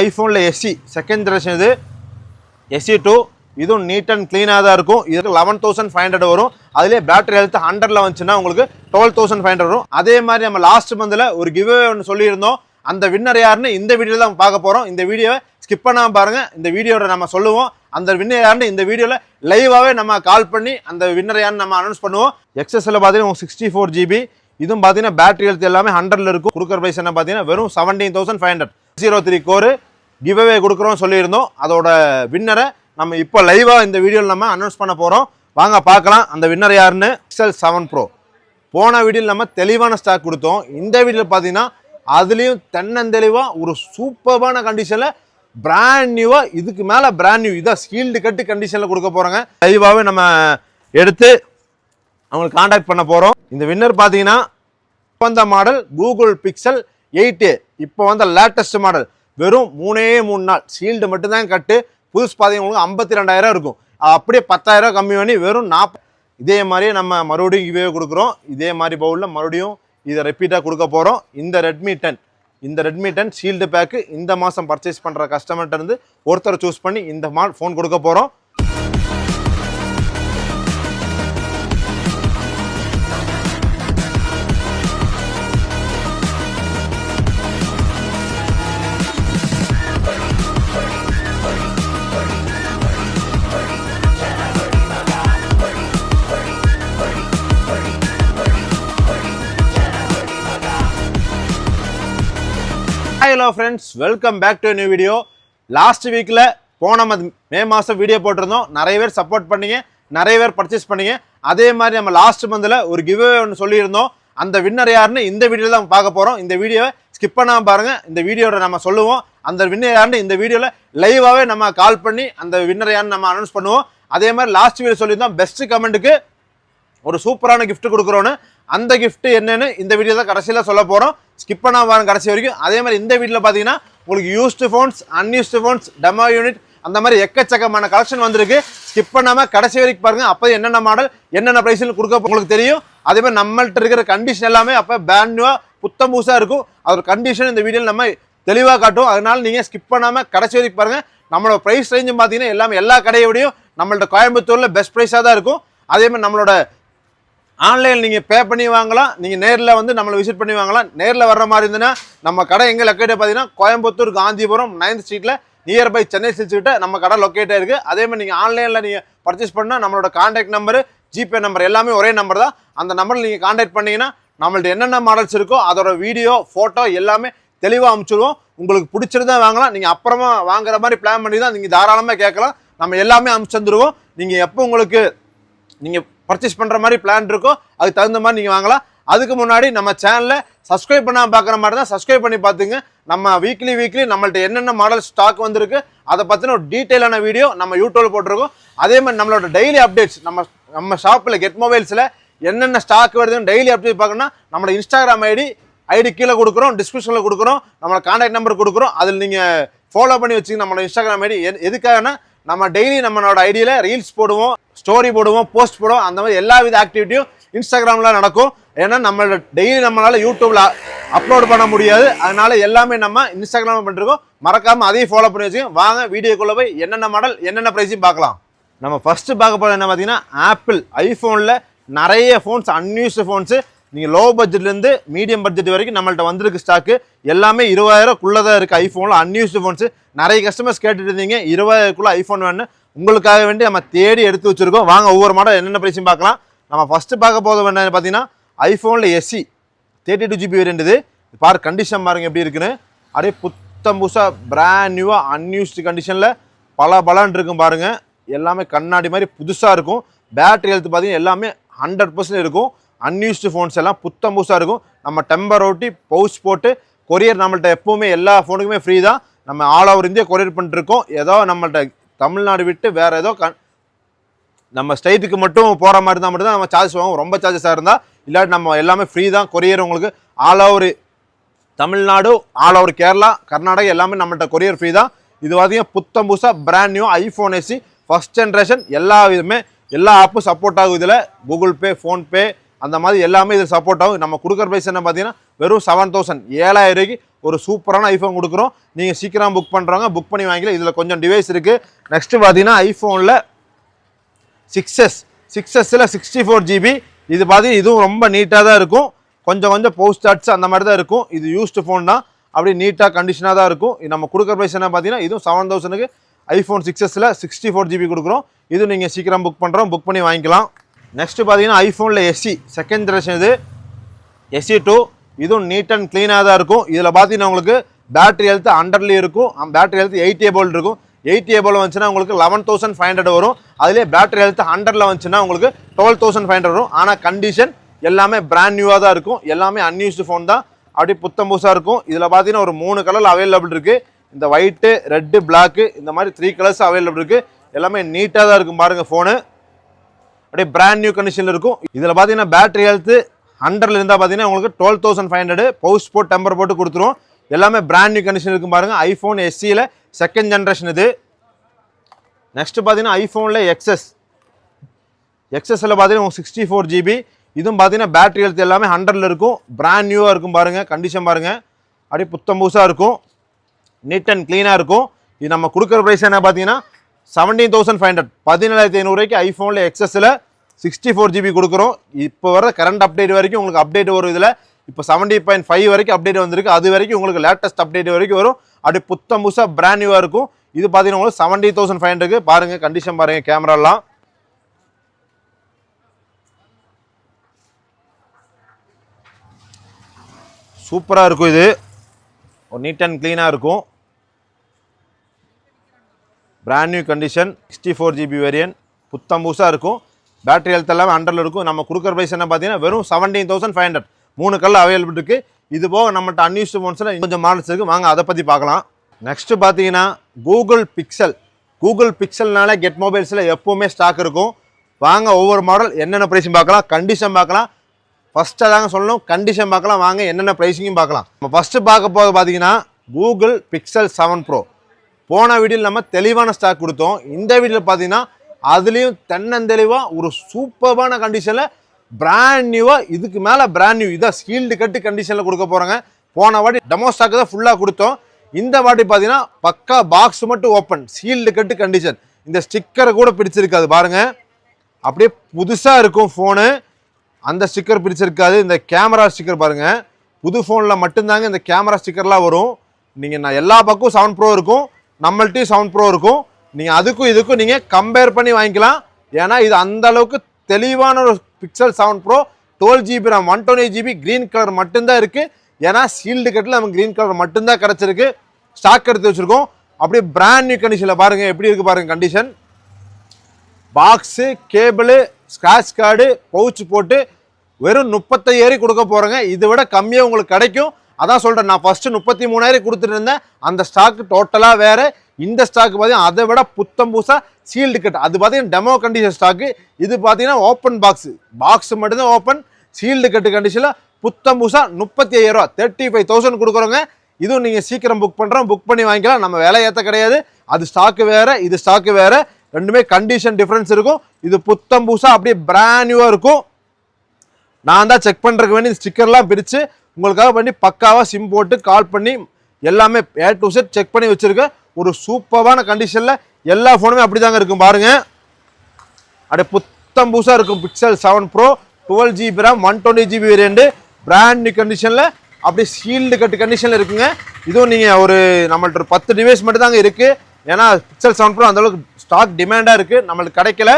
ஐஃபோனில் SC second generation இது SE2 இதுவும் NEET and க்ளீனாக தான் இருக்கும். இதுக்கு 11,500 வரும். அதுலேயே பேட்டரி ஹெல்த் 100ல் வந்துச்சுன்னா உங்களுக்கு 12,500 வரும். அதே மாதிரி நம்ம லாஸ்ட் மந்தில் ஒரு கிவ்வே ஒன்று சொல்லியிருந்தோம். அந்த வின்னர் யாருன்னு இந்த வீடியோவில் தான் பார்க்க போகிறோம். இந்த வீடியோவை ஸ்கிப் பண்ணாமல் பாருங்கள். இந்த வீடியோவில் நம்ம சொல்லுவோம் அந்த வின்னர் யாருன்னு இந்த வீடியோவில் லைவாகவே நம்ம கால் பண்ணி அந்த வின்னர் யாருன்னு நம்ம அனௌன்ஸ் பண்ணுவோம். எக்ஸஸில் பார்த்தீங்கன்னா 64 GB. இதுவும் பார்த்தீங்கன்னா பேட்டரி ஹெல்த் எல்லாமே 100ல் இருக்கும். கொடுக்குற ப்ரைஸ் என்ன பார்த்தீங்கன்னா வெறும் 17,500. 03 கோர் கிவ்வே கொடுக்குறோம் சொல்லியிருந்தோம். அதோட வின்னரை நம்ம இப்போ லைவாக இந்த வீடியோவில் நம்ம அனௌன்ஸ் பண்ண போகிறோம். வாங்க பார்க்கலாம் அந்த வின்னர் யாருன்னு. Pixel 7 Pro போன வீடியோவில் நம்ம தெளிவான ஸ்டாக் கொடுத்தோம். இந்த வீடியோவில் பார்த்தீங்கன்னா அதுலேயும் தென்னந்தெளிவாக ஒரு சூப்பர்பான கண்டிஷனில் பிராண்ட் நியூவாக இதுக்கு மேலே பிராண்ட் நியூ இதான் ஸ்கீல்டு கட்டு கண்டிஷனில் கொடுக்க போகிறாங்க. லைவாகவே நம்ம எடுத்து அவங்களுக்கு காண்டாக்ட் பண்ண போகிறோம். இந்த வின்னர் பார்த்தீங்கன்னா வந்த மாடல் கூகுள் Pixel 8a. இப்போ வந்த லேட்டஸ்ட் மாடல் வெறும் 3 நாள் சீல்டு மட்டும்தான் கட்டு. புதுசு பார்த்தீங்கன்னா உங்களுக்கு 52,000 இருக்கும். அப்படியே 10,000 கம்மி பண்ணி வெறும் 40. இதே மாதிரியே நம்ம மறுபடியும் கிவ்வே கொடுக்குறோம். இதே மாதிரி பவுலில் மறுபடியும் இதை ரிப்பீட்டாக கொடுக்க போகிறோம். இந்த ரெட்மி 10 ஷீல்டு பேக்கு இந்த மாதம் பர்ச்சேஸ் பண்ணுற கஸ்டமர்கிட்ட இருந்து ஒருத்தர் சூஸ் பண்ணி இந்த ஃபோன் கொடுக்க போகிறோம். Hello friends, welcome back to new video. Last வீக்கில் போன மே மாதம் வீடியோ போட்டிருந்தோம். நிறைய பேர் சப்போர்ட் பண்ணீங்க, நிறைய பேர் பர்ச்சேஸ் பண்ணீங்க. அதே மாதிரி நம்ம லாஸ்ட் மந்தில் ஒரு கிவ்வே ஒன்று சொல்லியிருந்தோம். அந்த வின்னர் யாருன்னு இந்த வீடியோவில் தான் பார்க்க போகிறோம். இந்த வீடியோவை ஸ்கிப் பண்ணாமல் பாருங்கள். இந்த வீடியோவில் நம்ம சொல்லுவோம் அந்த வின்னர் யாருன்னு இந்த வீடியோவில் லைவாகவே நம்ம கால் பண்ணி அந்த வின்னர் யாருன்னு நம்ம அனௌன்ஸ் பண்ணுவோம். அதே மாதிரி லாஸ்ட் வீடியோ சொல்லியிருந்தோம் பெஸ்ட் கமெண்ட்டுக்கு ஒரு சூப்பரான கிஃப்ட் கொடுக்குறோன்னு. அந்த கிஃப்ட் என்னன்னு இந்த வீடியோ தான் கடைசியில் சொல்ல போகிறோம். ஸ்கிப் பண்ணாம பாருங்க கடைசி வரைக்கும். அதே மாதிரி இந்த வீடியோவில் பார்த்தீங்கன்னா உங்களுக்கு used phones, unused phones, demo unit அந்த மாதிரி எக்கச்சக்கமான கலெக்ஷன் வந்திருக்கு. ஸ்கிப் பண்ணாமல் கடைசி வரைக்கும் பாருங்க. அப்போ என்னென்ன மாடல் என்னென்ன ப்ரைஸில் கொடுக்க உங்களுக்கு தெரியும். அதே மாதிரி நம்மள்ட்ட இருக்கிற கண்டிஷன் எல்லாமே அப்போ பிராண்ட் நியூவாக புத்தம் புதுசாக இருக்கும். அதோட கண்டிஷன் இந்த வீடியோவில் நம்ம தெளிவாக காட்டும். அதனால நீங்கள் ஸ்கிப் பண்ணாமல் கடைசி வரைக்கும் பாருங்கள். நம்மளோட ப்ரைஸ் ரேஞ்சும் பார்த்தீங்கன்னா எல்லாமே எல்லா கடையோடையும் நம்மள்ட்ட கோயம்புத்தூரில் பெஸ்ட் ப்ரைஸாக தான் இருக்கும். அதே மாதிரி நம்மளோட ஆன்லைனில் நீங்கள் பே பண்ணி வாங்கலாம். நீங்கள் நேரில் வந்து நம்மளை விசிட் பண்ணி வாங்கலாம். நேரில் வர்ற மாதிரி இருந்ததுன்னா நம்ம கடை எங்கே லொக்கேட் பார்த்தீங்கன்னா கோயம்புத்தூர் காந்திபுரம் 9th ஸ்ட்ரீட்டில் நியர்பை சென்னை சில்க்ஸ் கிட்ட நம்ம கடை லொக்கேட்டாக இருக்குது. அதே மாதிரி நீங்கள் ஆன்லைனில் நீங்கள் பர்ச்சேஸ் பண்ணால் நம்மளோட கான்டாக்ட் நம்பரு, ஜிபே நம்பர் எல்லாமே ஒரே நம்பர் தான். அந்த நம்பரில் நீங்கள் கான்டாக்ட் பண்ணிங்கன்னா நம்மள்ட்ட என்னென்ன மாடல்ஸ் இருக்கோ அதோட வீடியோ, ஃபோட்டோ எல்லாமே தெளிவாக அனுப்பிச்சிடுவோம். உங்களுக்கு பிடிச்சிருந்தா வாங்கலாம். நீங்கள் அப்புறமா வாங்குற மாதிரி பிளான் பண்ணி தான் நீங்கள் தாராளமாக கேட்கலாம். நம்ம எல்லாமே அனுப்பிச்சு தந்துடுவோம். நீங்கள் எப்போ உங்களுக்கு நீங்கள் பர்ச்சேஸ் பண்ணுற மாதிரி பிளான் இருக்கோ அதுக்கு தகுந்த மாதிரி நீங்கள் வாங்கலாம். அதுக்கு முன்னாடி நம்ம சேனலில் சப்ஸ்கிரைப் பண்ணாமல் பார்க்குற மாதிரி தான் சப்ஸ்கிரைப் பண்ணி பார்த்துங்க. நம்ம வீக்லி நம்மள்ட்ட என்னென்ன மாடல் ஸ்டாக் வந்திருக்கு அதை பற்றின ஒரு டீட்டெயிலான வீடியோ நம்ம யூடியூப்ல போட்டிருக்கோம். அதே மாதிரி நம்மளோட டெய்லி அப்டேட்ஸ் நம்ம ஷாப்பில் கெட் மொபைல்ஸில் என்னென்ன ஸ்டாக் வருதுன்னு டெய்லி அப்டேட் பார்க்கணும்னா நம்மளோட இன்ஸ்டாகிராம் ஐடி கீழே கொடுக்குறோம், டிஸ்கிரிப்ஷனில் கொடுக்குறோம், நம்மளோட கான்டாக்ட் நம்பர் கொடுக்குறோம். அதில் நீங்கள் ஃபாலோ பண்ணி வச்சுங்க நம்மளோட இன்ஸ்டாகிராம் ஐடி. எதுக்காகனா நம்ம டெய்லி நம்மளோட ஐடியில் ரீல்ஸ் போடுவோம், ஸ்டோரி போடுவோம், போஸ்ட் போடுவோம். அந்த மாதிரி எல்லா வித ஆக்டிவிட்டியும் இன்ஸ்டாகிராமில் நடக்கும். ஏன்னா நம்மளோட டெய்லி நம்மளால் யூடியூப்ல அப்லோட் பண்ண முடியாது. அதனால எல்லாமே நம்ம இன்ஸ்டாகிராமில் பண்ணிருக்கோம். மறக்காமல் அதையும் ஃபாலோ பண்ணி வச்சுக்கோங்க. வாங்க வீடியோக்குள்ளே போய் என்னென்ன மாடல் என்னென்ன ப்ரைஸையும் பார்க்கலாம். நம்ம ஃபஸ்ட்டு பார்க்க போகிறது என்ன பார்த்தீங்கன்னா ஆப்பிள் ஐஃபோனில் நிறைய ஃபோன்ஸ், அன்யூஸ்டு ஃபோன்ஸு நீங்கள் லோ பட்ஜெட்லேருந்து மீடியம் பட்ஜெட் வரைக்கும் நம்மள்ட்ட வந்திருக்கு ஸ்டாக்கு. எல்லாமே 20,000க்குள்ளே தான் இருக்குது. ஐஃபோனில் அன்யூஸ்டு ஃபோன்ஸு நிறைய கஸ்டமர்ஸ் கேட்டுட்டு இருந்தீங்க 20,000க்குள்ளே ஐஃபோன் வேணும்னு. உங்களுக்காக வேண்டி நம்ம தேடி எடுத்து வச்சுருக்கோம். வாங்க ஒவ்வொரு மாடல் என்னென்ன ப்ரைஸும் பார்க்கலாம். நம்ம ஃபஸ்ட்டு பார்க்க போகிறது என்னன்னு பார்த்தீங்கன்னா ஐஃபோனில் SE 32 GB வேரியண்ட். இது பாரு கண்டிஷன் பாருங்க எப்படி இருக்குன்னு. அப்படியே புத்தம் புதுசாக பிராண்ட் நியூவாக அன்யூஸ்டு கண்டிஷனில் பலன்னு இருக்கும் பாருங்கள். எல்லாமே கண்ணாடி மாதிரி புதுசாக இருக்கும். பேட்டரி ஹெல்த் பார்த்தீங்கன்னா எல்லாமே 100% இருக்கும். அன்யூஸ்டு ஃபோன்ஸ் எல்லாம் புத்தம் புதுசாக இருக்கும். நம்ம டெம்பர் ஓட்டி பவுச் போட்டு கொரியர் நம்மள்ட்ட எப்போவுமே எல்லா ஃபோனுக்குமே ஃப்ரீ தான். நம்ம ஆல் ஓவர் இந்தியா கொரியர் பண்ணிட்டுருக்கோம். ஏதோ நம்மள்ட்ட தமிழ்நாடு விட்டு வேறு ஏதோ நம்ம ஸ்டேட்டுக்கு மட்டும் போகிற மாதிரி தான் மட்டும் தான் நம்ம சார்ஜ் வாங்குவோம். ரொம்ப சார்ஜஸாக இருந்தால் இல்லாட்டி நம்ம எல்லாமே ஃப்ரீ தான். கொரியர் உங்களுக்கு all over Tamil Nadu, all over Kerala, Karnataka எல்லாமே நம்மள்ட்ட கொரியர் ஃப்ரீ தான். இது பார்த்தீங்கன்னா புத்தம் புதுசாக brand new iPhone SE first generation. எல்லா விதமே எல்லா ஆப்பும் சப்போர்ட் ஆகும். இதில் கூகுள் பே, ஃபோன்பே அந்த மாதிரி எல்லாமே இதில் சப்போர்ட் ஆகும். நம்ம கொடுக்குற ப்ரைஸ் என்ன பார்த்தீங்கன்னா வெறும் 7,000 ரூபாய்க்கு ஒரு சூப்பரான ஐஃபோன் கொடுக்குறோம். நீங்கள் சீக்கிரம் புக் பண்ணுறவங்க புக் பண்ணி வாங்கிக்கலாம். இதில் கொஞ்சம் டிவைஸ் இருக்குது. நெக்ஸ்ட்டு பார்த்தீங்கன்னா ஐஃபோனில் 6S 64 GB. இது பார்த்தீங்கன்னா இதுவும் ரொம்ப நீட்டாக தான் இருக்கும். கொஞ்சம் போஸ்ட் ஸ்டார்ட்ஸ் அந்த மாதிரி தான் இருக்கும். இது யூஸ்டு ஃபோன் தான், அப்படி நீட்டாக கண்டிஷனாக தான் இருக்கும். இது நம்ம கொடுக்குற ப்ரைஸ் என்ன பார்த்தீங்கன்னா இதுவும் 7000க்கு ஐஃபோன் 6S 64 GB கொடுக்குறோம். இது நீங்கள் சீக்கிரம் புக் பண்ணி வாங்கிக்கலாம். நெக்ஸ்ட்டு பார்த்தீங்கன்னா ஐஃபோனில் SE செகண்ட் ஜெனரேஷன். இது SE2 இதுவும் நீட் அண்ட் க்ளீனாக தான் இருக்கும். இதில் பார்த்தீங்கன்னா உங்களுக்கு பேட்டரி ஹெல்த் 100லேயும் இருக்கும். பேட்டரி ஹெல்த் 80 எபோல் இருக்கும். 80 எபோல் வந்துச்சுன்னா உங்களுக்கு 11500 வரும். அதிலே பேட்டரி ஹெல்த் 100ல் வந்துச்சுன்னா உங்களுக்கு 12500 வரும். ஆனால் கண்டிஷன் எல்லாமே பிராண்ட் நியூவாக தான் இருக்கும். எல்லாமே அன்யூஸ்டு ஃபோன் தான், அப்படி புத்தம் புதுசாக இருக்கும். இதில் பார்த்தீங்கன்னா ஒரு 3 கலர் அவைலபிள் இருக்குது. இந்த ஒயிட்டு, ரெட்டு, பிளாக்கு, இந்த மாதிரி 3 கலர்ஸ் அவைலபிள் இருக்குது. எல்லாமே நீட்டாக தான் இருக்கும் பாருங்கள். ஃபோனு அப்படியே பிராண்ட் நியூ கண்டிஷனில் இருக்கும். இதில் பார்த்தீங்கன்னா பேட்டரி ஹெல்த்து 100ல் இருந்தால் பார்த்தீங்கன்னா உங்களுக்கு 12500 பவுச் போட்டு டெம்பர் போட்டு கொடுத்துரும். எல்லாமே பிராண்ட் நியூ கண்டிஷன் இருக்கும் பாருங்கள். ஐஃபோன் SEயில் செகண்ட் ஜென்ரேஷன் இது. நெக்ஸ்ட்டு பார்த்தீங்கன்னா ஐஃபோனில் XSல பார்த்தீங்கன்னா உங்களுக்கு 64 GB. இதுவும் பார்த்தீங்கன்னா பேட்டரி ஹெல்த் எல்லாமே 100ல் இருக்கும். பிராண்ட் நியூவாக இருக்கும் பாருங்கள். கண்டிஷன் பாருங்கள், அப்படியே புத்தம் புதுசாக இருக்கும். நீட் அண்ட் க்ளீனாக இருக்கும். இது நம்ம கொடுக்குற ப்ரைஸ் என்ன பார்த்தீங்கன்னா 17500 17500 ஐஃபோனில் XSல 64 GB கொடுக்குறோம். இப்போ வர கரண்ட் அப்டேட் வரைக்கும் உங்களுக்கு அப்டேட் வரும். இதில் இப்போ 70.5 வரைக்கும் அப்டேட் வந்திருக்கு. அது வரைக்கும் உங்களுக்கு லேட்டஸ்ட் அப்டேட் வரைக்கும் வரும். அப்படி புத்தம் புதுசாக பிராண்ட் நியூவாக இருக்கும். இது பார்த்தீங்கன்னா உங்களுக்கு 70500 பாருங்கள். கண்டிஷன் பாருங்கள், கேமராலாம் சூப்பராக இருக்கும். இது ஒரு நீட் அண்ட் க்ளீனாக இருக்கும். Brand new condition 64 GB variant புத்தம் புதுசாக இருக்கும். பேட்டரி ஹெல்த் எல்லாமே 100ல் இருக்கும். நம்ம கொடுக்குற ப்ரைஸ் என்ன பார்த்தீங்கன்னா வெறும் 17500. 3 கலர் அவைலபிள் இருக்குது. இது போக நம்மகிட்ட அன்யூஸ்டு ஃபோன்ஸில் கொஞ்சம் மாடல்ஸ் இருக்குது. வாங்க அதை பற்றி பார்க்கலாம். நெக்ஸ்ட்டு பார்த்தீங்கன்னா கூகுள் பிக்சல்னால கெட் மொபைல்ஸில் எப்போவுமே ஸ்டாக் இருக்கும். வாங்க ஒவ்வொரு மாடல் என்னென்ன ப்ரைஸும் பார்க்கலாம், கண்டிஷன் பார்க்கலாம். ஃபஸ்ட்டு தாங்க சொல்லணும், கண்டிஷன் பார்க்கலாம். வாங்க என்னென்ன ப்ரைஸிங்கும் பார்க்கலாம். நம்ம ஃபஸ்ட்டு பார்க்க போது பார்த்தீங்கன்னா கூகுள் பிக்சல் 7 Pro. போன வீடியோவில் நம்ம தெளிவான ஸ்டாக் கொடுத்தோம். இந்த வீடியோவில் பார்த்தீங்கன்னா அதுலேயும் தென்னந்தெளிவாக ஒரு சூப்பர்பான கண்டிஷனில் பிராண்ட் நியூவாக, இதுக்கு மேலே பிராண்ட் நியூ இதான் ஸ்கீல்டு கட்டு கண்டிஷனில் கொடுக்க போகிறாங்க. போன வாட்டி டெமோ ஸ்டாக்கு தான் ஃபுல்லாக கொடுத்தோம். இந்த வாட்டி பார்த்தீங்கன்னா பக்கா பாக்ஸ் மட்டும் ஓப்பன், சீல்டு கட்டு கண்டிஷன். இந்த ஸ்டிக்கரை கூட பிடிச்சிருக்காது பாருங்கள், அப்படியே புதுசாக இருக்கும் ஃபோனு. அந்த ஸ்டிக்கர் பிடிச்சிருக்காது. இந்த கேமரா ஸ்டிக்கர் பாருங்கள், புது ஃபோனில் மட்டும்தாங்க இந்த கேமரா ஸ்டிக்கர்லாம் வரும். நீங்கள் எல்லா பக்கம் 7 Pro இருக்கும், நம்மள்ட்டையும் 7 Pro இருக்கும். நீங்கள் அதுக்கும் இதுக்கும் நீங்கள் கம்பேர் பண்ணி வாங்கிக்கலாம். ஏன்னா இது அந்த அளவுக்கு தெளிவான ஒரு pixel 7 Pro 12 GB RAM 128 GB green colour மட்டும்தான் இருக்குது. ஏன்னா சீல்டு கட்டில் நமக்கு க்ரீன் கலர் மட்டும்தான் கிடச்சிருக்கு. ஸ்டாக் எடுத்து வச்சுருக்கோம். அப்படியே பிராண்ட் நியூ கண்டிஷனில் பாருங்கள் எப்படி இருக்குது பாருங்கள். Condition box, cable, scratch card, pouch போட்டு வெறும் 35,000 கொடுக்க போகிறேங்க. இதை விட கம்மியாக உங்களுக்கு கிடைக்கும். அதான் சொல்கிறேன், நான் ஃபஸ்ட்டு 33,000 கொடுத்துட்டு இருந்தேன். அந்த ஸ்டாக்கு டோட்டலாக வேறு. இந்த ஸ்டாக்கு பார்த்தீங்கன்னா அதை விட புத்தம் புதுசாக சீல்டு கட். அது பார்த்தீங்கன்னா டெமோ கண்டிஷன் ஸ்டாக்கு. இது பார்த்தீங்கன்னா ஓப்பன் பாக்ஸ் மட்டும்தான் ஓப்பன். சீல்டு கட்டு கண்டிஷனில் புத்தம் புதுசாக 35,000 35,000 கொடுக்குறோங்க. இதுவும் நீங்கள் சீக்கிரம் புக் பண்ணி வாங்கிக்கலாம். நம்ம விலை ஏற்ற கிடையாது. அது ஸ்டாக்கு வேறு, இது ஸ்டாக்கு வேறு. ரெண்டுமே கண்டிஷன் டிஃப்ரென்ஸ் இருக்கும். இது புத்தம் புதுசாக அப்படியே பிராண்ட் நியூவாக இருக்கும். நான் தான் செக் பண்ணுறதுக்கு வேண்டி ஸ்டிக்கர்லாம் பிரித்து உங்களுக்காக பண்ணி பக்காவாக சிம் போட்டு கால் பண்ணி எல்லாமே A to Z செக் பண்ணி வச்சுருக்கேன். ஒரு சூப்பரான கண்டிஷனில் எல்லா ஃபோனுமே அப்படி தாங்க இருக்கும் பாருங்கள். அப்படியே புத்தம் புதுசாக இருக்கும். Pixel 7 Pro 12 GB RAM 128 GB variant brand new கண்டிஷனில் அப்படி சீல்டு கட்டு கண்டிஷனில் இருக்குங்க. இதுவும் நீங்கள் ஒரு நம்மள்ட்ட ஒரு 10 டிவைஸ் மட்டும் தாங்க இருக்குது. ஏன்னா பிக்சல் 7 Pro அந்தளவுக்கு ஸ்டாக் டிமாண்டாக இருக்குது, நம்மளுக்கு கிடைக்கல.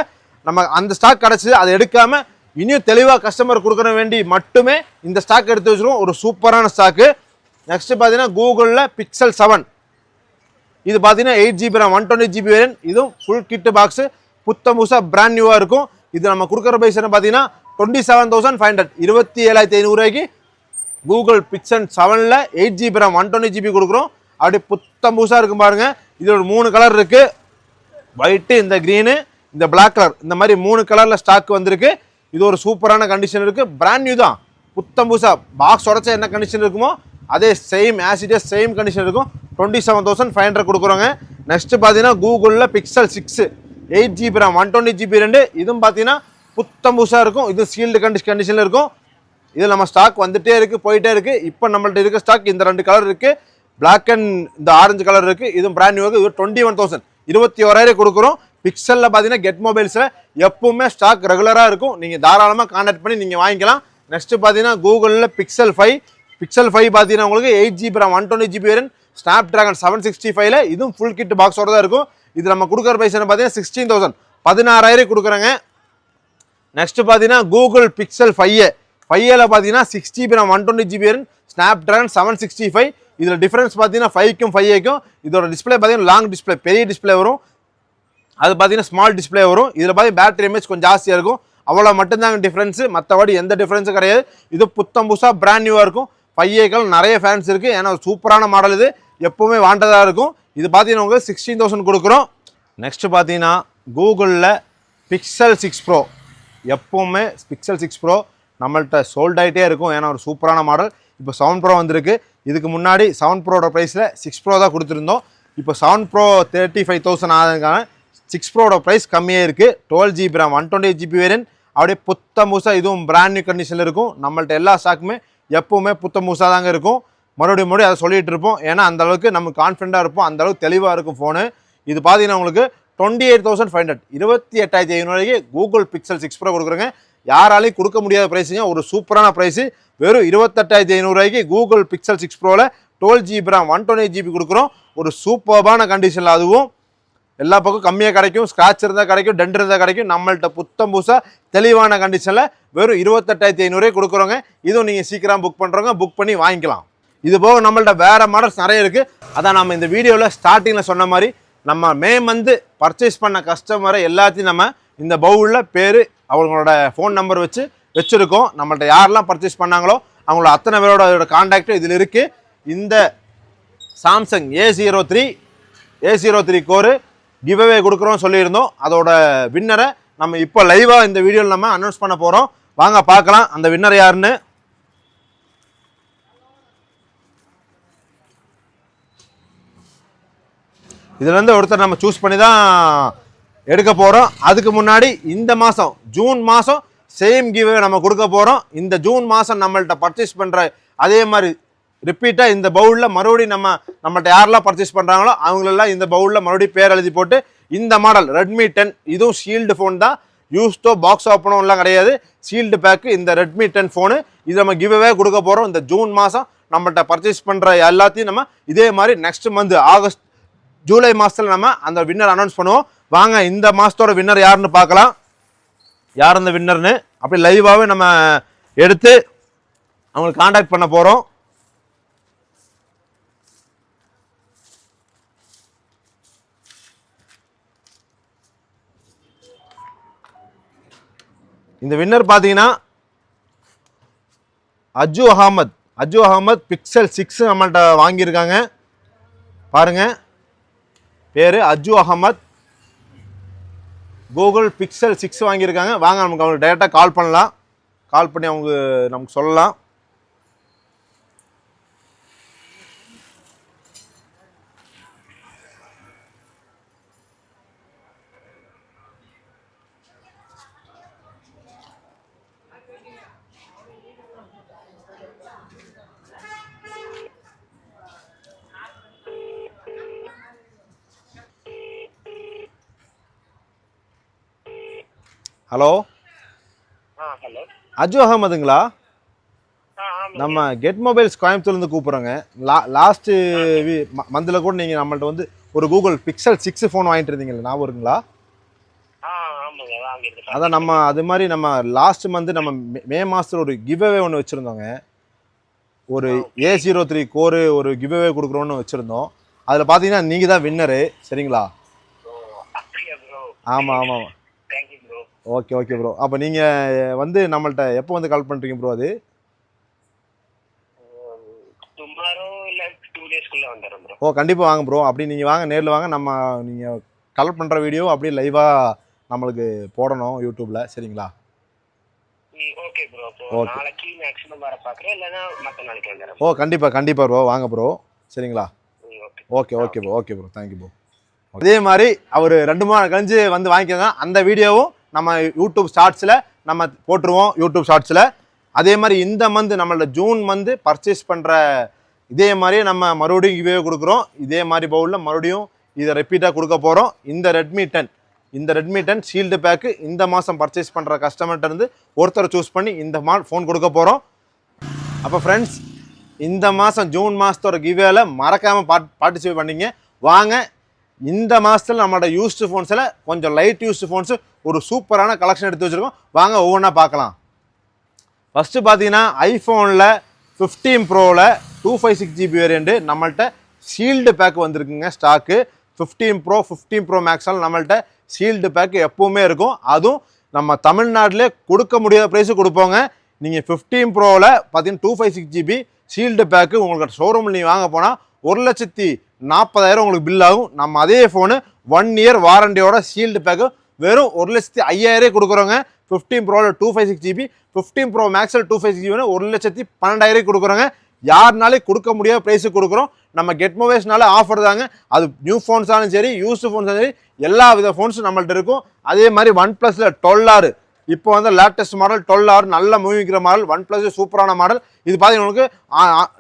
நம்ம அந்த ஸ்டாக் கிடச்சிது, அதை எடுக்காமல் இனியும் தெளிவாக கஸ்டமர் கொடுக்குற வேண்டி மட்டுமே இந்த ஸ்டாக் எடுத்து வச்சுருவோம். ஒரு சூப்பரான ஸ்டாக்கு. நெக்ஸ்ட்டு பார்த்தீங்கன்னா கூகுளில் பிக்சல் 7. இது பார்த்தீங்கன்னா 8 GB RAM 128 GB வேரியன்ட். இதுவும் ஃபுல் கிட்டு பாக்ஸு புத்தம் புதுசாக பிராண்ட் நியூவாக இருக்கும். இது நம்ம கொடுக்குற பைஸ் என்ன பார்த்தீங்கன்னா 27,500 27,500 Google pixel 7ல் 8 GB RAM 128 GB கொடுக்குறோம். அப்படி புத்தம் புதுசாக இருக்கும் பாருங்கள். இது ஒரு 3 கலர் இருக்குது, ஒயிட்டு, இந்த க்ரீனு, இந்த பிளாக் கலர், இந்த மாதிரி 3 கலரில் ஸ்டாக் வந்திருக்கு. இது ஒரு சூப்பரான கண்டிஷன் இருக்குது. பிராண்ட் நியூ தான், புத்தம் புதுசாக. பாக்ஸ் உடச்சா என்ன கண்டிஷன் இருக்குமோ அதே சேம் ஆசிடஸ் சேம் கண்டிஷன் இருக்கும். 27,500 கொடுக்குறோங்க. நெக்ஸ்ட்டு பார்த்தீங்கன்னா கூகுளில் பிக்சல் 6 8 GB RAM 128 GB 2. இதுவும் பார்த்தீங்கன்னா புத்தம் புதுசாக இருக்கும். இது சீல்டு கண்டிஷனில் இருக்கும். இதில் நம்ம ஸ்டாக் வந்துட்டே இருக்குது, போயிட்டே இருக்குது. இப்போ நம்மள்ட்ட இருக்க ஸ்டாக் இந்த 2 கலர் இருக்குது, பிளாக் அண்ட் இந்த ஆரஞ்சு கலர் இருக்குது. இதுவும் பிராண்ட் நியூ இருக்குது. இது 21,000 21,000 கொடுக்குறோம். பிக்சலில் பார்த்தீங்கன்னா கெட் மொபைல்ஸில் எப்பவுமே ஸ்டாக் ரெகுலராக இருக்கும். நீங்கள் தாராளமாக கான்டாக்ட் பண்ணி நீங்கள் வாங்கிக்கலாம். நெக்ஸ்ட் பார்த்தீங்கன்னா கூகுளில் பிக்சல் 5 பார்த்தீங்கன்னா உங்களுக்கு 8GB RAM 120GB variant snap dragon 765ல இதுவும் ஃபுல் கிட் பாக்ஸோட தான் இருக்கும். இது நம்ம கொடுக்குற பைசா பார்த்தீங்கன்னா 16,000 16,000 கொடுக்குறாங்க. நெக்ஸ்ட் பார்த்தீங்கன்னா கூகுள் பிக்சல் 5ல பார்த்தீங்கன்னா 6GB RAM 120GB variant snap dragon 765. இதில் டிஃபரன்ஸ் பார்த்தீங்கன்னா 5க்கும் 5Aக்கும் இதோட டிஸ்பிளே பார்த்தீங்கன்னா லாங் டிஸ்பிளே, பெரிய டிஸ்பிளே வரும். அது பார்த்தீங்கன்னா ஸ்மால் டிஸ்பிளே வரும். இதில் பார்த்தீங்கன்னா பேட்டரி எம்ஏஹெச் கொஞ்சம் ஜாஸ்தியாக இருக்கும். அவ்வளோ மட்டும்தாங்க டிஃப்ரென்ஸு, மற்றபடி எந்த டிஃப்ரென்ஸும் கிடையாது. இது புத்தம் புதுசாக பிராண்ட் நியூவாக இருக்கும். 5Aக்கள் நிறைய ஃபேன்ஸ் இருக்குது. ஏன்னா சூப்பரான மாடல், இது எப்போவுமே வாண்டதாக இருக்கும். இது பார்த்தீங்கன்னா உங்களுக்கு 16,000 கொடுக்குறோம். நெக்ஸ்ட் பார்த்தீங்கன்னா கூகுளில் பிக்சல் 6 Pro எப்போவுமே பிக்சல் 6 Pro நம்மள்கிட்ட சோல்ட் ஆகிட்டே இருக்கும். ஏன்னா ஒரு சூப்பரான மாடல். இப்போ 7 Pro வந்திருக்கு. இதுக்கு முன்னாடி 7 Proட ப்ரைஸில் 6 Pro தான் கொடுத்துருந்தோம். இப்போ 7 Pro 35,000 ஆகுதுக்கான 6 Proட ப்ரைஸ் கம்மியாக இருக்குது. 12GB RAM 128GB வேரியன்ட் அப்படியே புத்தம் புதுசாக, இதுவும் பிராண்ட் நியூ கண்டிஷனில் இருக்கும். நம்மள்ட்ட எல்லா ஸ்டாக்குமே எப்போவுமே புத்தம் புதுசாக தாங்க இருக்கும். மறுபடியும் அதை சொல்லிகிட்டு இருப்போம். ஏன்னா அந்தளவுக்கு நம்ம கான்ஃபிடண்ட்டாக இருப்போம், அந்தளவுக்கு தெளிவாக இருக்கும் ஃபோனு. இது பார்த்தீங்கன்னா உங்களுக்கு 28,500 28,500 கூகுள் பிக்சல் 6 Pro கொடுக்குறேங்க. யாராலையும் கொடுக்க முடியாத ப்ரைஸுங்க, ஒரு சூப்பரான ப்ரைஸு. வெறும் 28,500 Google pixel 6 Proவில் 12GB RAM 128GB கொடுக்குறோம். ஒரு சூப்பர்பான கண்டிஷனில், அதுவும் எல்லா பக்கம் கம்மியாக கிடைக்கும். ஸ்க்ராட்ச் இருந்தால் கிடைக்கும், டென்ட் இருந்தால் கிடைக்கும். நம்மள்ட்ட புத்தம் புதுசாக தெளிவான கண்டிஷனில் வெறும் 28,500 கொடுக்குறோங்க. இதுவும் நீங்கள் சீக்கிரம் புக் பண்ணுறவங்க புக் பண்ணி வாங்கிக்கலாம். இது போக நம்மள்ட்ட வேறு மாடல்ஸ் நிறைய இருக்குது. அதான் நம்ம இந்த வீடியோவில் ஸ்டார்டிங்கில் சொன்ன மாதிரி நம்ம மே மந்த்து பர்ச்சேஸ் பண்ண கஸ்டமரை எல்லாத்தையும் நம்ம இந்த பவுலில் பேர், அவங்களோட ஃபோன் நம்பர் வச்சுருக்கோம். நம்மள்ட்ட யாரெல்லாம் பர்ச்சேஸ் பண்ணாங்களோ அவங்களோட அத்தனை பேரோட கான்டாக்டும் இதில் இருக்குது. இந்த சாம்சங் A03 கோரு கிவ்அவே கொடுக்குறோம் சொல்லியிருந்தோம். அதோட வின்னரை நம்ம இப்போ லைவாக இந்த வீடியோவில் நம்ம அனௌன்ஸ் பண்ண போகிறோம். வாங்க பார்க்கலாம் அந்த வின்னர் யாருன்னு. இதுலேருந்து ஒருத்தர் நம்ம சூஸ் பண்ணி தான் எடுக்க போகிறோம். அதுக்கு முன்னாடி இந்த மாதம் ஜூன் மாதம் சேம் கிவ்அவே நம்ம கொடுக்க போகிறோம். இந்த ஜூன் மாதம் நம்மள்ட்ட பர்ச்சேஸ் பண்ணுற அதே மாதிரி ரிப்பீட்டாக இந்த பவுலில் மறுபடியும் நம்மள்ட்ட யாரெல்லாம் பர்ச்சேஸ் பண்ணுறாங்களோ அவங்களெல்லாம் இந்த பவுலில் மறுபடியும் பேர் எழுதி போட்டு இந்த மாடல் Redmi 10, இதுவும் ஷீல்டு ஃபோன் தான், யூஸ்டோ பாக்ஸ் ஓப்பனும்லாம் கிடையாது, ஷீல்டு பேக்கு. இந்த Redmi 10 ஃபோனு இது நம்ம கிவ்அவே கொடுக்க போகிறோம். இந்த ஜூன் மாதம் நம்மள்ட்ட பர்ச்சேஸ் பண்ணுற எல்லாத்தையும் நம்ம இதே மாதிரி நெக்ஸ்ட் மந்த் ஜூலை மாதத்தில் நம்ம அந்த வின்னர் அனௌன்ஸ் பண்ணுவோம். வாங்க இந்த மாதத்தோட வின்னர் யாருன்னு பார்க்கலாம். யார் அந்த வின்னர்னு அப்படி லைவாகவே நம்ம எடுத்து அவங்களுக்கு காண்டாக்ட் பண்ண போகிறோம். இந்த வின்னர் பார்த்தீங்கன்னா அஜு அகமத் பிக்சல் 6 நம்மள்கிட்ட வாங்கியிருக்காங்க. பாருங்க, பேர் அஜு அகமத், கூகுள் பிக்சல் 6 வாங்கியிருக்காங்க. வாங்க நமக்கு அவங்களுக்கு டைரெக்டாக கால் பண்ணலாம். கால் பண்ணி அவங்க நமக்கு சொல்லலாம். ஹலோ, அஜு அகமதுங்களா? நம்ம கெட் மொபைல்ஸ் கோயம்புத்தூர்லேருந்து கூப்பிட்றோங்க. லாஸ்ட்டு மந்தில் கூட நீங்கள் நம்மள்ட்ட வந்து ஒரு கூகுள் பிக்சல் 6 ஃபோன் வாங்கிட்டு இருந்தீங்களா, ஞாபகம் இருக்குங்களா? அதான் நம்ம அது மாதிரி நம்ம லாஸ்ட் மந்த் நம்ம மே மாதத்தில் ஒரு கிவ்அவே ஒன்று வச்சுருந்தோங்க. ஒரு A03 கோரு ஒரு கிவ்அவே கொடுக்குறோன்னு வச்சுருந்தோம். அதில் பார்த்தீங்கன்னா நீங்கள் தான் வின்னரு, சரிங்களா? ஆமாம் ஆமாம். Okay okay bro. அப்போ நீங்கள் வந்து நம்மள்ட்ட எப்போ வந்து கால் பண்ணுறீங்க ப்ரோ? அது ஓ கண்டிப்பாக வாங்க ப்ரோ. அப்படி நீங்கள் வாங்க, நேரில் வாங்க. நம்ம நீங்கள் கால் பண்ணுற வீடியோ அப்படியே லைவாக நம்மளுக்கு போடணும் யூடியூப்பில், சரிங்களா? ஓ கண்டிப்பாக ப்ரோ, வாங்க ப்ரோ, சரிங்களா? Okay bro, thank you bro. அதே மாதிரி அவர் 2 மாதம் கழிஞ்சு வந்து வாங்கிக்கோங்க. அந்த வீடியோவும் நம்ம யூடியூப் ஷார்ட்ஸில் நம்ம போட்டுருவோம். யூடியூப் ஷார்ட்ஸில் அதே மாதிரி இந்த மந்த் நம்மளோட ஜூன் மந்த் பர்ச்சேஸ் பண்ணுற இதே மாதிரியே நம்ம மறுபடியும் கிவ்வே கொடுக்குறோம். இதே மாதிரி பவுலில் மறுபடியும் இதை ரிப்பீட்டாக கொடுக்க போகிறோம். இந்த ரெட்மி 10 ஷீல்டு பேக்கு இந்த மாதம் பர்ச்சேஸ் பண்ணுற கஸ்டமர்கிட்ட இருந்து ஒருத்தரை சூஸ் பண்ணி இந்த ஃபோன் கொடுக்க போகிறோம். அப்போ ஃப்ரெண்ட்ஸ், இந்த மாதம் ஜூன் மாதத்தோட கிவ்வேல மறக்காமல் பார்ட்டிசிபேட் பண்ணிங்க. வாங்க, இந்த மாதத்தில் நம்மளோட யூஸ்டு ஃபோன்ஸில் கொஞ்சம் லைட் யூஸ்டு ஃபோன்ஸு ஒரு சூப்பரான கலெக்ஷன் எடுத்து வச்சுருக்கோம். வாங்க ஒவ்வொன்றா பார்க்கலாம். ஃபஸ்ட்டு பார்த்தீங்கன்னா ஐஃபோனில் 15 ப்ரோவில் 256GB வேரியண்ட்டு நம்மள்கிட்ட ஷீல்டு பேக் வந்திருக்குங்க ஸ்டாக்கு. 15 ப்ரோ மேக்ஸால் நம்மள்கிட்ட ஷீல்டு பேக்கு எப்போவுமே இருக்கும். அதுவும் நம்ம தமிழ்நாட்டிலே கொடுக்க முடியாத ப்ரைஸு கொடுப்போங்க. நீங்கள் 15 ப்ரோவில் பார்த்தீங்கன்னா 256GB ஷீல்டு பேக்கு உங்களுக்கு ஷோரூமில் நீங்கள் வாங்க போனால் 1,40,000 உங்களுக்கு பில் ஆகும். நம்ம அதே ஃபோனு 1 இயர் வாரண்டியோட ஷீல்டு பேக்கு வெறும் 1,05,000 கொடுக்குறோங்க. 15 ப்ரோவில் 256GB, 15 ப்ரோ மேக்ஸில் 256GB 1,12,000 கொடுக்குறோங்க. யாருனாலும் கொடுக்க முடியாத ப்ரைஸுக்கு கொடுக்குறோம். நம்ம கெட் மொபைல்ஸ்னால ஆஃபர் தாங்க. அது நியூ ஃபோன்ஸாலும் சரி, யூஸ்டு ஃபோன்ஸாலும் சரி, எல்லா வித ஃபோன்ஸும் நம்மள்ட்ட இருக்கும். அதே மாதிரி OnePlusல 12R இப்போ வந்து லேட்டஸ்ட் மாடல் 12R நல்ல மூவிக்கிற மாடல். OnePlus சூப்பரான மாடல். இது பார்த்தீங்கன்னா உங்களுக்கு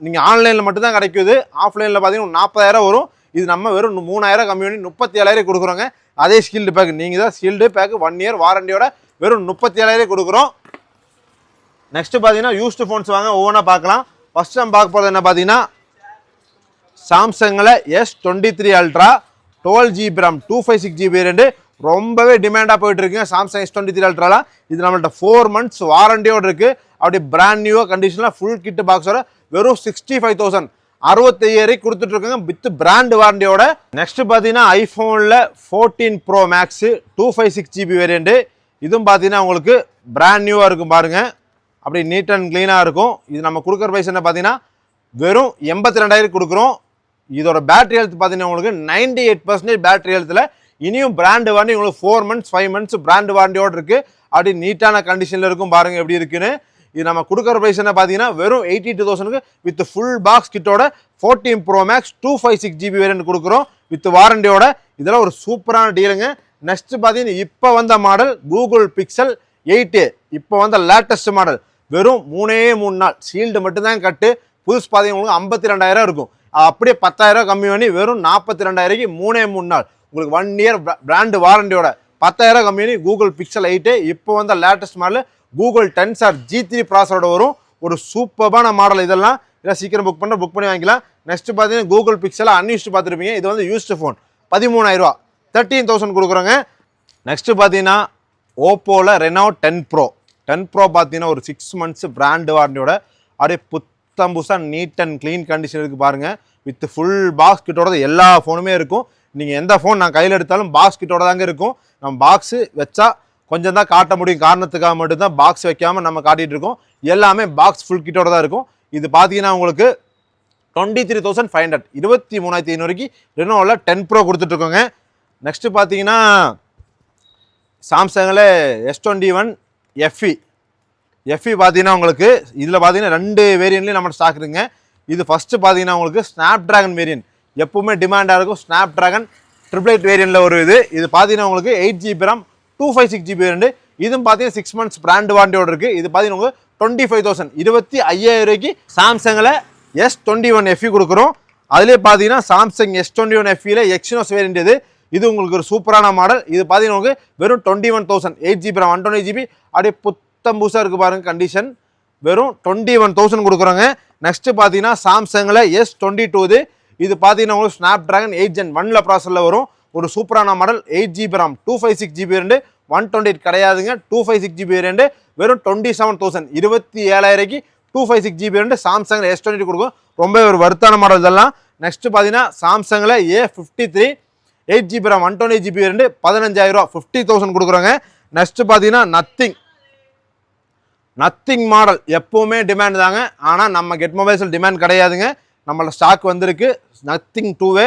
நீங்கள் ஆன்லைனில் மட்டும்தான் கிடைக்குது. ஆஃப்லைனில் பார்த்தீங்கன்னா 40,000 வரும். இது நம்ம வெறும் 3,000 கம்மி பண்ணி 37,000 கொடுக்குறோங்க. அதே ஷீல்டு பேக் நீங்கள் தான் ஷீல்டு பேக் 1 இயர் வாரண்டியோட வெறும் 37,000 கொடுக்குறோம். நெக்ஸ்ட் பார்த்தீங்கன்னா யூஸ்டு ஃபோன்ஸ் வாங்க ஒவ்வொன்றா பார்க்கலாம். ஃபர்ஸ்ட் நம்ம பார்க்க போகிறது என்ன பார்த்தீங்கன்னா சாம்சங்கில் S23 Ultra 12GB RAM 256GB variant ரொம்பவே டிமாண்டாக போயிட்டு இருக்குங்க. சாம்சங் S23 Ultra இது நம்மள்ட்ட 4 months வாரண்டியோடு இருக்குது. அப்படியே பிராண்ட் நியூவாக கண்டிஷனில் ஃபுல் கிட் பாக்ஸோட வெறும் 65,000 65,000 கொடுத்துட்ருக்காங்க வித் பிராண்ட் வாரண்டியோட. நெக்ஸ்ட் பார்த்தீங்கன்னா ஐஃபோனில் 14 ப்ரோ மேக்ஸு 256GB வேரியண்ட்டு இதுவும் பார்த்தீங்கன்னா உங்களுக்கு பிராண்ட் நியூவாக இருக்கும் பாருங்கள். அப்படி நீட் அண்ட் க்ளீனாக இருக்கும். இது நம்ம கொடுக்குற ப்ரைஸ் என்ன பார்த்தீங்கன்னா வெறும் 82,000 கொடுக்குறோம். இதோட பேட்டரி ஹெல்த் பார்த்தீங்கன்னா உங்களுக்கு 98% பேட்டரி ஹெல்த்தில் இனியும் பிராண்டு வாரண்டி உங்களுக்கு 4 months 5 months பிராண்டு வாரண்டியோடு இருக்குது. அப்படி நீட்டான கண்டிஷனில் இருக்கும் பாருங்கள் எப்படி இருக்குன்னு. இது நம்ம கொடுக்குற ப்ரைஸ் என்ன பார்த்தீங்கன்னா வெறும் 82,000 வித் ஃபுல் பாக்ஸ் கிட்டோட 14 ப்ரோ மேக்ஸ் 256GB வேரியண்ட் கொடுக்குறோம் வித் வாரண்டியோட. இதெல்லாம் ஒரு சூப்பரான டீலுங்க. நெக்ஸ்ட் பார்த்தீங்கன்னா இப்போ வந்த மாடல் கூகுள் பிக்சல் 8A இப்போ வந்த லேட்டஸ்ட் மாடல் வெறும் 3 நாள் ஷீல்டு மட்டும்தான் கட்டு. புதுசு பார்த்தீங்கன்னா உங்களுக்கு 52,000 இருக்கும். அப்படியே 10,000 கம்மி பண்ணி வெறும் 42,000 3 நாள் உங்களுக்கு 1 இயர் பிராண்டு வாரண்டியோட 10,000 கம்மி பண்ணி கூகுள் பிக்சல் 8 இப்போ வந்த latest model Google tensor G3 ப்ராசரோட வரும். ஒரு சூப்பரான மாடல். இதெல்லாம் சீக்கிரம் புக் பண்ணி வாங்கிக்கலாம். நெக்ஸ்ட் பார்த்தீங்கன்னா கூகுள் பிக்சல் அன்யூஸ்டு பார்த்துருப்பீங்க. இது வந்து யூஸ்டு ஃபோன் 13,000 13,000 கொடுக்குறோங்க. நெக்ஸ்ட் பார்த்தீங்கன்னா ஓப்போவில் ரெனோ 10 ப்ரோ பார்த்தீங்கன்னா ஒரு 6 months பிராண்டு வாரண்டியோட அப்படியே புத்தம்புசா நீட் அண்ட் க்ளீன் கண்டிஷன் இருக்குது பாருங்கள். வித் ஃபுல் பாக்ஸ் கிட்டோட எல்லா ஃபோனுமே இருக்கும். நீங்கள் எந்த ஃபோன் நான் கையில் எடுத்தாலும் பாக்ஸ் கிட்டோட தாங்க இருக்கும். நம்ம பாக்ஸு வச்சா கொஞ்சம் தான் காட்ட முடியும் காரணத்துக்காக மட்டும்தான் பாக்ஸ் வைக்காமல் நம்ம காட்டிகிட்டு இருக்கோம். எல்லாமே பாக்ஸ் ஃபுல் கிட்டோட தான் இருக்கும். இது பார்த்தீங்கன்னா உங்களுக்கு 23,500 23,500 ரெனோவில் 10 ப்ரோ கொடுத்துட்ருக்கோங்க. நெக்ஸ்ட்டு பார்த்தீங்கன்னா சாம்சங்கில் S21 FE பார்த்தீங்கன்னா உங்களுக்கு இதில் பார்த்தீங்கன்னா 2 வேரியண்ட்லேயும் நம்ம ஸ்டாக் இருக்குங்க. இது ஃபஸ்ட்டு பார்த்தீங்கன்னா உங்களுக்கு ஸ்னாப் ட்ராகன் வேரியன்ட் எப்பவுமே டிமாண்டாக இருக்கும். ஸ்னாப் ட்ராகன் 888 வேரியண்ட்டில் ஒரு இது பார்த்தீங்கன்னா உங்களுக்கு 8GB RAM 256GB வேரியண்ட். இதுவும் பார்த்தீங்கன்னா 6 months பிராண்ட் வாரண்டியோட இருக்குது. இது பார்த்தீங்கன்னா உங்களுக்கு 25,000 25,000 சாம்சங்கில் S21 FE கொடுக்குறோம். அதிலே பார்த்தீங்கன்னா சாம்சங் S21 FEயில் எக்ஸினோஸ் வேரியண்ட் இது உங்களுக்கு ஒரு சூப்பரான மாடல். இது பார்த்தீங்கன்னா உங்களுக்கு வெறும் 21,000 8GB RAM 128GB அப்படியே புத்தம்பூசாக இருக்குது பாருங்கள் கண்டிஷன். வெறும் 21,000 கொடுக்குறோங்க. நெக்ஸ்ட்டு பார்த்தீங்கன்னா சாம்சங்கில் S22 இது பார்த்தீங்கன்னா உங்களுக்கு ஸ்னாப் ட்ராகன் 8 Gen 1 ப்ராசரில் வரும். ஒரு சூப்பரான model 8GB RAM 256GB variant 128 கிடையாதுங்க 256GB வேரியண்ட் வெறும் 27,000 27,000 256GB வேரியண்ட் சாம்சங்கில் S22 கொடுக்கும். ரொம்ப ஒரு வருத்தான மாடல் இதெல்லாம். நெக்ஸ்ட் பார்த்தீங்கன்னா சாம்சங்கில் A53 8GB RAM 128GB variant 15,000 50,000 கொடுக்குறோங்க. நெக்ஸ்ட் பார்த்தீங்கன்னா நத்திங் மாடல் எப்போவுமே டிமாண்ட் தாங்க. ஆனால் நம்ம கெட் மொபைல்ஸில் டிமாண்ட் கிடையாதுங்க. நம்மளோட ஸ்டாக் வந்திருக்கு. நத்திங் 2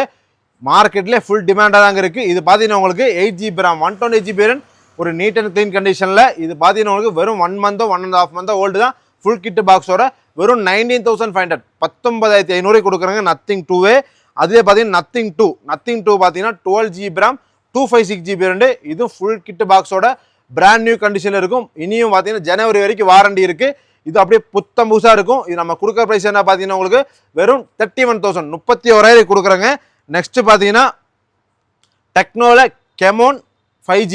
மார்க்கெட்லேயே ஃபுல் டிமாண்டாக தாங்க இருக்குது. இது பார்த்தீங்கன்னா உங்களுக்கு 8GB RAM 128GB வேரியண்ட் ஒரு நீட் அண்ட் க்ளீன் கண்டிஷனில். இது பார்த்தீங்கன்னா உங்களுக்கு வெறும் 1 month 1.5 month ஓல்டு தான் ஃபுல் கிட்டு பாக்ஸோட வெறும் 19,500 19,500 கொடுக்குறாங்க நத்திங் 2. அதுவே பார்த்தீங்கன்னா நத்திங் டூ பார்த்தீங்கன்னா 12GB RAM 256GB வேரியண்ட் இதுவும் ஃபுல் கிட்டு பாக்ஸோட பிராண்ட் நியூ கண்டிஷனில் இருக்கும். இனியும் பார்த்தீங்கன்னா ஜனவரி வரைக்கும் வாரண்டி இருக்குது. இது அப்படியே புத்தம் புதுசாக இருக்கும். இது நம்ம கொடுக்குற ப்ரைஸ் என்ன பார்த்தீங்கன்னா உங்களுக்கு வெறும் 31,000 31,000 கொடுக்குறேங்க. நெக்ஸ்ட் பார்த்தீங்கன்னா டெக்னோல கெமோன் 5G.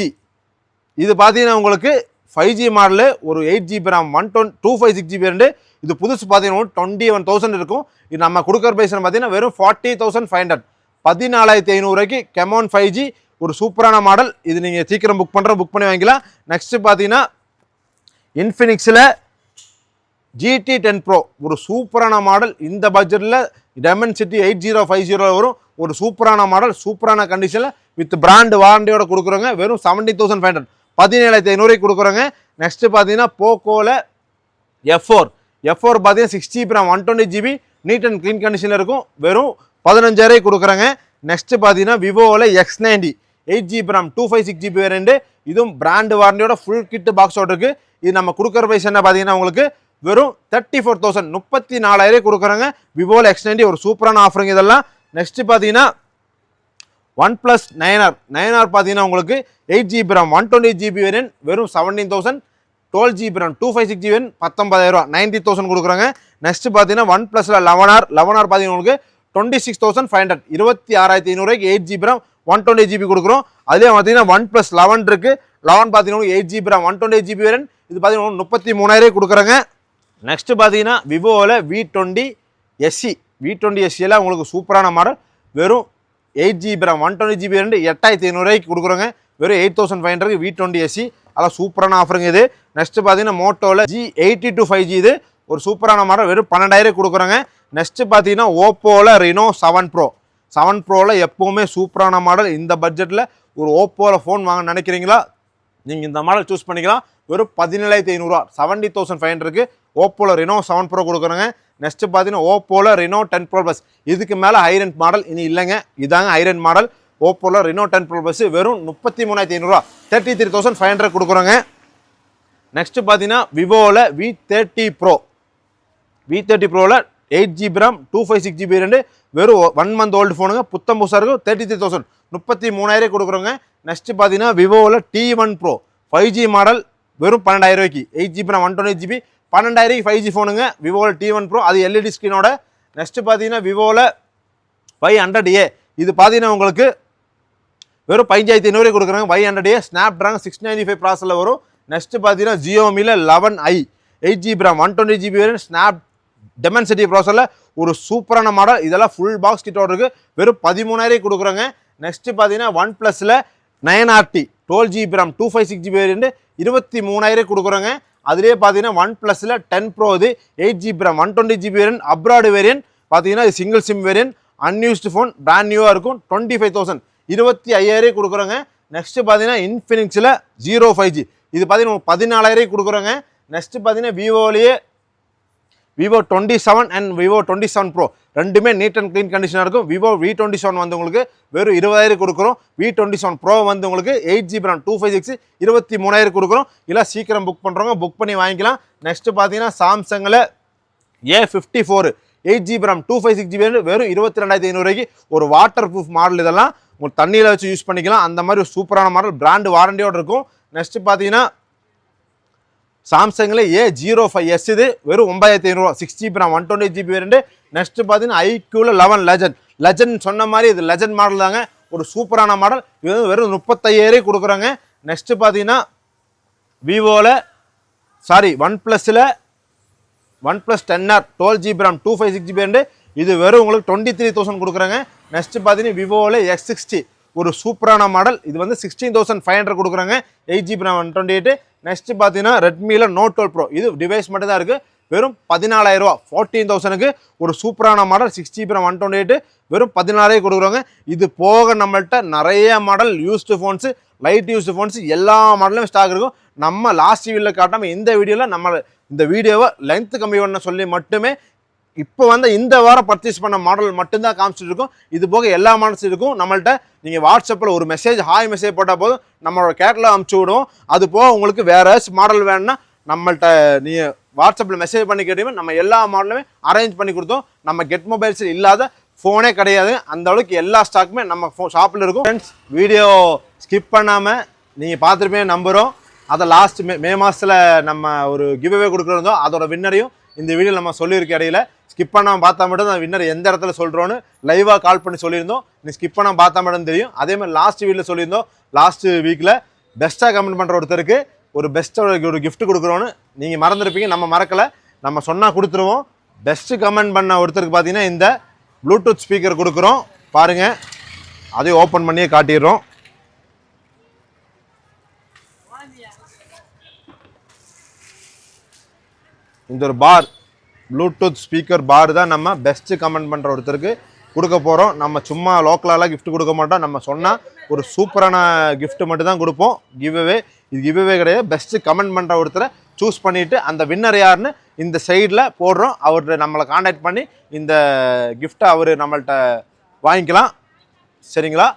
இது பார்த்தீங்கன்னா உங்களுக்கு 5G மாடலு ஒரு 8GB RAM 256GB ரெண்டு. இது புதுசு பார்த்தீங்கன்னா 21,000 இருக்கும். இது நம்ம கொடுக்குற ப்ரைஸ் பார்த்தீங்கன்னா வெறும் 40,500 14,500 கெமோன் 5G ஒரு சூப்பரான மாடல். இது நீங்கள் சீக்கிரம் புக் பண்ணி வாங்கிக்கலாம். நெக்ஸ்ட் பார்த்தீங்கன்னா இன்ஃபினிக்ஸில் GT10 Pro ஒரு சூப்பரான மாடல். இந்த பட்ஜெட்டில் Dimensity 8050 வரும். ஒரு சூப்பரான மாடல், சூப்பரான கண்டிஷனில் வித் பிராண்ட் வாரண்டியோட கொடுக்குறோங்க. வெறும் 70,500 17,500 கொடுக்குறோங்க. நெக்ஸ்ட் பார்த்தீங்கன்னா போக்கோவில் F4 பார்த்தீங்கன்னா 6GB RAM 120GB NEET and clean கண்டிஷனில் இருக்கும். வெறும் 15,000 கொடுக்குறேங்க. நெக்ஸ்ட் பார்த்தீங்கன்னா விவோவில் X90 8GB RAM 256GB variant. இதுவும் பிராண்ட் வாரண்டியோட ஃபுல் கிட் பாக்ஸோட இருக்குது. இது நம்ம கொடுக்குற ப்ரைஸ் என்ன பார்த்தீங்கன்னா உங்களுக்கு வெறும் 34,000 34,000 கொடுக்குறாங்க. விவோவில் X90 ஒரு சூப்பரான ஆஃபருங்க இதெல்லாம். நெக்ஸ்ட் பார்த்தீங்கன்னா OnePlus 9R பார்த்தீங்கன்னா உங்களுக்கு 8GB RAM 120GB வேரியன்ட் வெறும் 17,000 12GB RAM 256GB வேரியன்ட் 19,000 90,000 கொடுக்குறாங்க. நெக்ஸ்ட் பார்த்தீங்கன்னா OnePlusல 11R பார்த்தீங்கன்னா உங்களுக்கு 26,500 26,500 8GB RAM 120GB கொடுக்குறோம். அதே பார்த்தீங்கன்னா OnePlus 11 இருக்குது. 11 பார்த்தீங்கன்னா 8GB RAM 128GB வேரியன்ட் இது பார்த்தீங்கன்னா 33,000 கொடுக்குறாங்க. நெக்ஸ்ட் பார்த்தீங்கன்னா விவோவில் V20 SE எல்லாம் உங்களுக்கு சூப்பரான மாடல். வெறும் 8GB RAM 120GB வேரியன்ட் 8,500 கொடுக்குறோங்க. வெறும் 8,500 V20 SE அதெல்லாம் சூப்பரான ஆஃபருங்க இது. நெக்ஸ்ட் பார்த்தீங்கன்னா மோட்டோவில் G82 5G இது ஒரு சூப்பரான மாடல். வெறும் 12,000 கொடுக்குறாங்க. நெக்ஸ்ட் பார்த்தீங்கன்னா ஓப்போவில் Reno 7 Proவில் எப்போவுமே சூப்பரான மாடல். இந்த பட்ஜெட்டில் ஒரு ஓப்போவில் ஃபோன் வாங்க நினைக்கிறீங்களா, நீங்கள் இந்த மாடல் சூஸ் பண்ணிக்கலாம். வெறும் 17,500 70,500 ஓப்போவில் Reno 7 Pro கொடுக்குறேங்க. நெக்ஸ்ட் பார்த்தீங்கன்னா ஓப்போவில் Reno 10 Pro Plus இதுக்கு மேலே ஹைரண்ட் மாடல் இனி இல்லைங்க. இதாங்க ஹைரண்ட் மாடல் ஓப்போவில் Reno 10 Pro Plus வெறும் 33,500 33,500 கொடுக்குறோங்க. நெக்ஸ்ட் பார்த்தீங்கன்னா விவோவில் V30 Proவில் 8GB RAM 256GB ரெண்டு வெறும் 1 month ஓல்டு ஃபோனுங்க. புத்தம் புதுசாக இருக்கும். 33,000 33,000 கொடுக்குறோங்க. நெக்ஸ்ட் பார்த்தீங்கன்னா விவோவில் T1 Pro 5G மாடல் வெறும் 12,000 8GB RAM 128GB 12,000 5G ஃபோனுங்க. விவோவில் T1 Pro அது LED ஸ்க்ரீனோட. நெக்ஸ்ட் பார்த்தீங்கன்னா விவோவில் 500A இது பார்த்தீங்கன்னா உங்களுக்கு வெறும் 15,500 கொடுக்குறாங்க. 500A ஸ்னாப்ட்ராகன் 695 ப்ராசஸில் வரும். நெக்ஸ்ட் பார்த்தீங்கன்னா ஜியோமியில் 11i 8GB RAM 120GB variant snap Dimensity ப்ராசஸில் ஒரு சூப்பரான மாடல். இதெல்லாம் ஃபுல் பாக்ஸ் கிட்டோட இருக்குது. வெறும் 13,000 கொடுக்குறாங்க. நெக்ஸ்ட் பார்த்தீங்கன்னா OnePlusல 9RT 12GB RAM 256GB variant 23,000 கொடுக்குறாங்க. அதுலேயே பார்த்தீங்கன்னா OnePlusல 10 Pro இது 8GB RAM 120GB variant abroad variant பார்த்தீங்கன்னா இது single sim variant unused phone brand நியூவாக இருக்கும். 25,000 25,000 கொடுக்குறாங்க. நெக்ஸ்ட் பார்த்தீங்கன்னா இன்ஃபினிக்ஸில் 05G இது பார்த்தீங்கன்னா 14,000 கொடுக்குறாங்க. நெக்ஸ்ட் பார்த்தீங்கன்னா விவோலேயே Vivo 27 and Vivo 27 Pro ரெண்டுமே நீட் அண்ட் க்ளீன் கண்டிஷனாக இருக்கும். Vivo V27 வந்து உங்களுக்கு வெறும் 20,000 கொடுக்குறோம். V27 Pro வந்து உங்களுக்கு 8GB RAM 256 23,000 கொடுக்குறோம். இல்லை சீக்கிரம் புக் பண்ணுறவங்க புக் பண்ணி வாங்கிக்கலாம். நெக்ஸ்ட் பார்த்தீங்கன்னா சாம்சங்கில் A54 8GB RAM 256GB வெறும் 22,500 ஒரு வாட்டர் ப்ரூஃப் மாடல். இதெல்லாம் உங்களுக்கு தண்ணியில் வச்சு யூஸ் பண்ணிக்கலாம். அந்த மாதிரி ஒரு சூப்பரான மாடல் பிராண்டு வாரண்டியோடு இருக்கும். நெக்ஸ்ட் பார்த்தீங்கன்னா சாம்சங்கில் A05s இது வெறும் 9,500 6GB RAM 128GB variant. Next பார்த்தீங்கன்னா ஐக்யூவில் 11 லெஜண்ட் சொன்ன மாதிரி இது லெஜண்ட் மாடல் தாங்க. ஒரு சூப்பரான மாடல். இது வெறும் 35,000 கொடுக்குறாங்க. நெக்ஸ்ட் பார்த்தீங்கன்னா விவோவில் OnePlusல OnePlus 10R 12GB RAM 256GB variant இது வெறும் உங்களுக்கு 23,000 கொடுக்குறாங்க. நெக்ஸ்ட் பார்த்தீங்கன்னா விவோவில் X60 ஒரு சூப்பரான மாடல். இது வந்து 16,500 கொடுக்குறாங்க. 8GB RAM 128. நெக்ஸ்ட் பார்த்தீங்கன்னா ரெட்மியில் Note 12 Pro இது டிவைஸ் மட்டும் தான் இருக்குது. வெறும் 14,000 14,000 ஒரு சூப்பரான மாடல் 6GB RAM 128 வெறும் 14,000 கொடுக்குறாங்க. இது போக நம்மள்கிட்ட நிறைய model used phones light used phones எல்லா மாடலும் ஸ்டாக் இருக்கும். நம்ம லாஸ்ட் வீடியோவில் காட்டாமல் இந்த வீடியோவில் நம்ம இந்த வீடியோவை லென்த்து கம்மி பண்ண சொல்லி மட்டுமே இப்போ வந்து இந்த வாரம் பர்ச்சேஸ் பண்ண மாடல் மட்டும்தான் காமிச்சிட்டு இருக்கும். இது போக எல்லா மாடல்ஸ் இருக்கும் நம்மள்கிட்ட. நீங்கள் வாட்ஸ்அப்பில் ஒரு ஹாய் மெசேஜ் போட்டால் போதும் நம்மளோட கேட்டலாக் அனுப்பிச்சி விடுவோம். அது போக உங்களுக்கு வேறு மாடல் வேணும்னா நம்மள்கிட்ட நீங்கள் வாட்ஸ்அப்பில் மெசேஜ் பண்ணி கேட்டீங்கன்னா நம்ம எல்லா மாடலுமே அரேஞ்ச் பண்ணி கொடுத்தோம். நம்ம கெட் மொபைல்ஸில் இல்லாத ஃபோனே கிடையாது. அந்த அளவுக்கு எல்லா ஸ்டாக்குமே நம்ம ஷாப்பில் இருக்கும். ஃப்ரெண்ட்ஸ் வீடியோ ஸ்கிப் பண்ணாமல் நீங்கள் பார்த்துருப்பேன் நம்புகிறோம். அதை லாஸ்ட் மே மாதத்தில் நம்ம ஒரு கிவ்அவே கொடுக்குறோம். அதோட வின்னரையும் இந்த வீடியோ நம்ம சொல்லியிருக்க இடையில ஸ்கிப் பண்ணாமல் பார்த்தா மட்டும் அந்த வின்னர் எந்த இடத்துல சொல்கிறோன்னு லைவாக கால் பண்ணி சொல்லியிருந்தோம். நீ ஸ்கிப் பண்ணாமல் பார்த்தா மட்டும் தெரியும். அதே மாதிரி லாஸ்ட் வீடியோவில் சொல்லியிருந்தோம், லாஸ்ட் வீக்கில் பெஸ்ட்டாக கமெண்ட் பண்ணுற ஒருத்தருக்கு ஒரு பெஸ்ட்டாக ஒரு கிஃப்ட் கொடுக்குறோன்னு. நீங்கள் மறந்துருப்பீங்க, நம்ம மறக்கலை, நம்ம சொன்னால் கொடுத்துருவோம். பெஸ்ட்டு கமெண்ட் பண்ண ஒருத்தருக்கு பார்த்தீங்கன்னா இந்த ப்ளூடூத் ஸ்பீக்கர் கொடுக்குறோம். பாருங்கள், அதையும் ஓப்பன் பண்ணியே காட்டிடுறோம். இந்த ஒரு பார் ப்ளூடூத் ஸ்பீக்கர் பார் தான் நம்ம பெஸ்ட்டு கமெண்ட் பண்ணுற ஒருத்தருக்கு கொடுக்க போகிறோம். நம்ம சும்மா லோக்கலாலாம் கிஃப்ட் கொடுக்க மாட்டோம். நம்ம சொன்னால் ஒரு சூப்பரான கிஃப்ட் மட்டும் தான் கொடுப்போம். கிவ்அவே இது கிவ்அவே கிடையாது. பெஸ்ட்டு கமெண்ட் பண்ணுற ஒருத்தரை சூஸ் பண்ணிவிட்டு அந்த வின்னர் யாருன்னு இந்த சைடில் போடுறோம். அவர்கிட்ட நம்மளை காண்டாக்ட் பண்ணி இந்த கிஃப்ட்டை அவர் நம்மள்கிட்ட வாங்கிக்கலாம். சரிங்களா?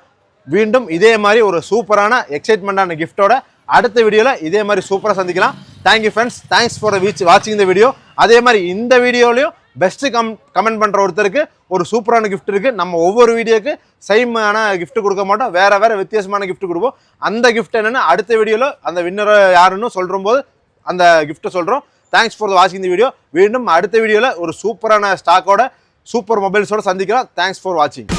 மீண்டும் இதே மாதிரி ஒரு சூப்பரான எக்ஸைட்மெண்ட்டான கிஃப்ட்டோட அடுத்த வீடியோவில் இதே மாதிரி சூப்பராக சந்திக்கலாம். தேங்க்யூ ஃப்ரெண்ட்ஸ், தேங்க்ஸ் ஃபார் வாட்சிங் இந்த வீடியோ. அதே மாதிரி இந்த வீடியோலையும் பெஸ்ட்டு கமெண்ட் பண்ணுற ஒருத்தருக்கு ஒரு சூப்பரான கிஃப்ட் இருக்குது. நம்ம ஒவ்வொரு வீடியோக்கு சேமான கிஃப்ட் கொடுக்க மாட்டோம், வேறு வித்தியாசமான கிஃப்ட் கொடுப்போம். அந்த கிஃப்ட் என்னென்னு அடுத்த வீடியோவில் அந்த வின்னரை யாருன்னு சொல்கிறோம் போது அந்த கிஃப்ட்டை சொல்கிறோம். தேங்க்ஸ் ஃபார் வாட்சிங் இந்த வீடியோ. மீண்டும் அடுத்த வீடியோவில் ஒரு சூப்பரான ஸ்டாக்கோட சூப்பர் மொபைல்ஸோட சந்திக்கலாம். தேங்க்ஸ் ஃபார் வாட்சிங்.